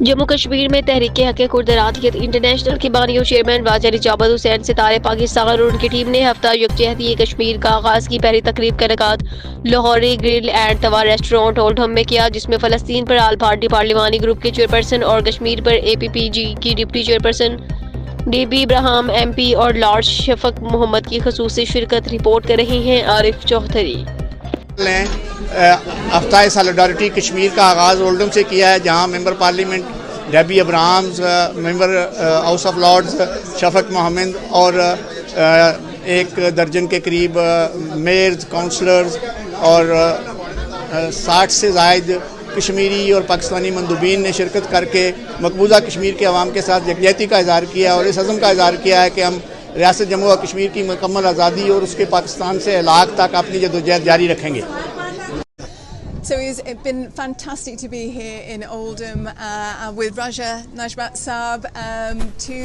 جموں کشمیر میں تحریک حق کرد ارادیت انٹرنیشنل کے بانی و چیئرمین واجد نجابت حسین ستارے پاکستان اور ان کی ٹیم نے ہفتہ یکجہتی کشمیر کا آغاز کی پہلی تقریب کا انعقاد لاہوری گرل اینڈ توا ریسٹورانٹ اولڈہم میں کیا، جس میں فلسطین پر آل پارٹی پارلیمانی گروپ کے چیئرپرسن اور کشمیر پر APPG کی ڈپٹی چیئرپرسن DB ابراہیم MP اور لارڈ شفق محمد کی خصوصی شرکت۔ رپورٹ کر رہے ہیں عارف چوہدری۔ ہفتہ سالیڈارٹی کشمیر کا آغاز اولڈہم سے کیا ہے، جہاں member parliament Debbie Abrahams, member House of Lords Shafaq Mohammad اور 1 درجن کے قریب میئرز، کونسلرز اور 60 سے زائد کشمیری اور پاکستانی مندوبین نے شرکت کر کے مقبوضہ کشمیر کے عوام کے ساتھ یکجہتی کا اظہار کیا اور اس عزم کا اظہار کیا ہے کہ ہم ریاست جموں و کشمیر کی مکمل آزادی اور اس کے پاکستان سے الحاق تک اپنی جدوجہد جاری رکھیں گے۔ So it's been fantastic to be here in Oldham with Raja Najmat Saab to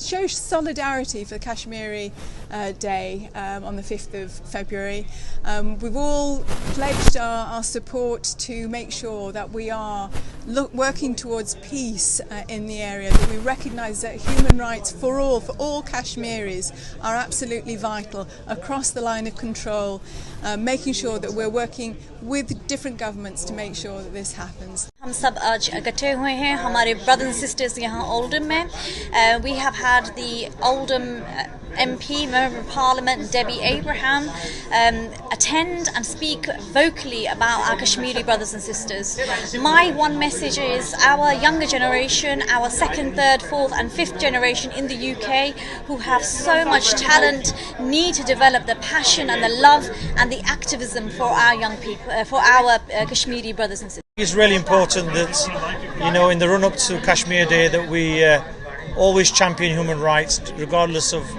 show solidarity for Kashmiri Day on the 5th of February. We've all pledged our support to make sure that we are working towards peace in the area, that we recognise that human rights for all Kashmiris are absolutely vital across the line of control, making sure that we're working with different governments to make sure that this happens. ہم سب آج اکٹھے ہوئے ہیں ہمارے brothers and sisters یہاں اولڈہم میں۔ We have had the Oldham MP, Member of Parliament Debbie Abraham attend and speak vocally about our Kashmiri brothers and sisters. My one message is our younger generation, our 2nd, 3rd, 4th and 5th generation in the UK who have so much talent need to develop the passion and the love and the activism for our young people, for our Kashmiri brothers and sisters. It's really important that, in the run-up to Kashmir Day, that we always champion human rights, regardless of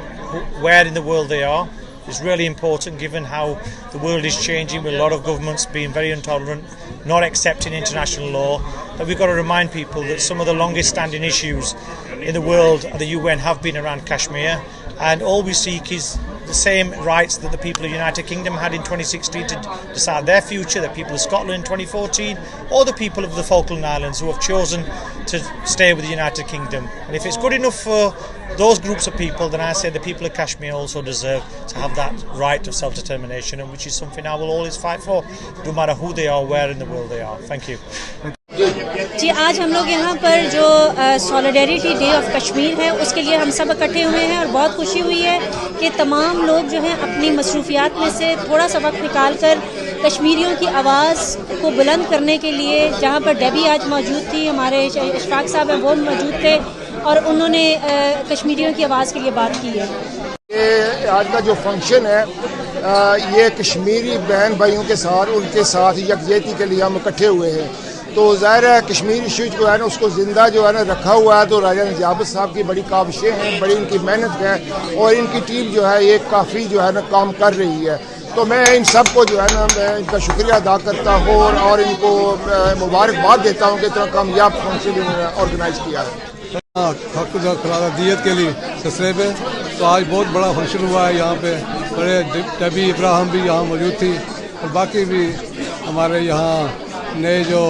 where in the world they are. It's really important, given how the world is changing, with a lot of governments being very intolerant, not accepting international law, that we've got to remind people that some of the longest standing issues in the world at the UN have been around Kashmir, and all we seek is the same rights that the people of the United Kingdom had in 2016 to decide their future, the people of Scotland in 2014, or the people of the Falkland Islands who have chosen to stay with the United Kingdom. And if it's good enough for those groups of people, then I say the people of Kashmir also deserve to have that right of self-determination, and which is something I will always fight for, no matter who they are, where in the world they are. Thank you. جی، آج ہم لوگ یہاں پر جو solidarity day of Kashmir ہے اس کے لیے ہم سب اکٹھے ہوئے ہیں، اور بہت خوشی ہوئی ہے کہ تمام لوگ جو ہیں اپنی مصروفیات میں سے تھوڑا سا وقت نکال کر کشمیریوں کی آواز کو بلند کرنے کے لیے، جہاں پر ڈیبی آج موجود تھی، ہمارے اشفاق صاحب ہیں وہ موجود تھے، اور انہوں نے کشمیریوں کی آواز کے لیے بات کی ہے۔ یہ آج کا جو فنکشن ہے یہ کشمیری بہن بھائیوں کے ساتھ، ان کے ساتھ یکجہتی کے لیے ہم اکٹھے ہوئے ہیں، تو ظاہر ہے کشمیر ایشو جو ہے نا اس کو زندہ جو ہے نا رکھا ہوا ہے، تو راجہ نجابت صاحب کی بڑی کاوشیں ہیں، بڑی ان کی محنت ہے، اور ان کی ٹیم جو ہے یہ کافی جو ہے نا کام کر رہی ہے، تو میں ان سب کو جو ہے نا میں ان کا شکریہ ادا کرتا ہوں اور ان کو مبارکباد دیتا ہوں کہ اتنا کامیاب فنکشن آرگنائز کیا ہے۔ دیت کے لیے سلسلے پہ تو آج بہت بڑا فنکشن ہوا ہے یہاں پہ، بڑے ڈیبی ابراہیم بھی یہاں موجود تھی، اور باقی بھی ہمارے یہاں نئے جو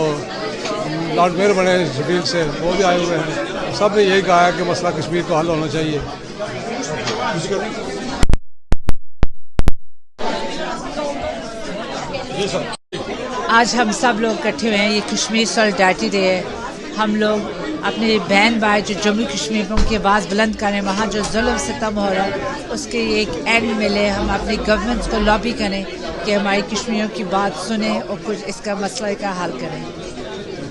لارڈ میئر بنے شبیل سے وہ بھی آئے ہوئے ہیں، سب نے یہی کہا ہے کہ مسئلہ کشمیر کو حل ہونا چاہیے۔ آج ہم سب لوگ اکٹھے ہوئے ہیں، یہ کشمیر سولیڈارٹی ڈے ہے، ہم لوگ اپنے بہن بھائی جو جموں کشمیر میں ان کی آواز بلند کریں، وہاں جو ظلم ستم ہو رہا ہے اس کے ایک اینڈ ملے، ہم اپنی گورنمنٹس کو لابی کریں کہ ہماری کشمیریوں کی بات سنیں اور کچھ اس کا مسئلہ کا حل کریں۔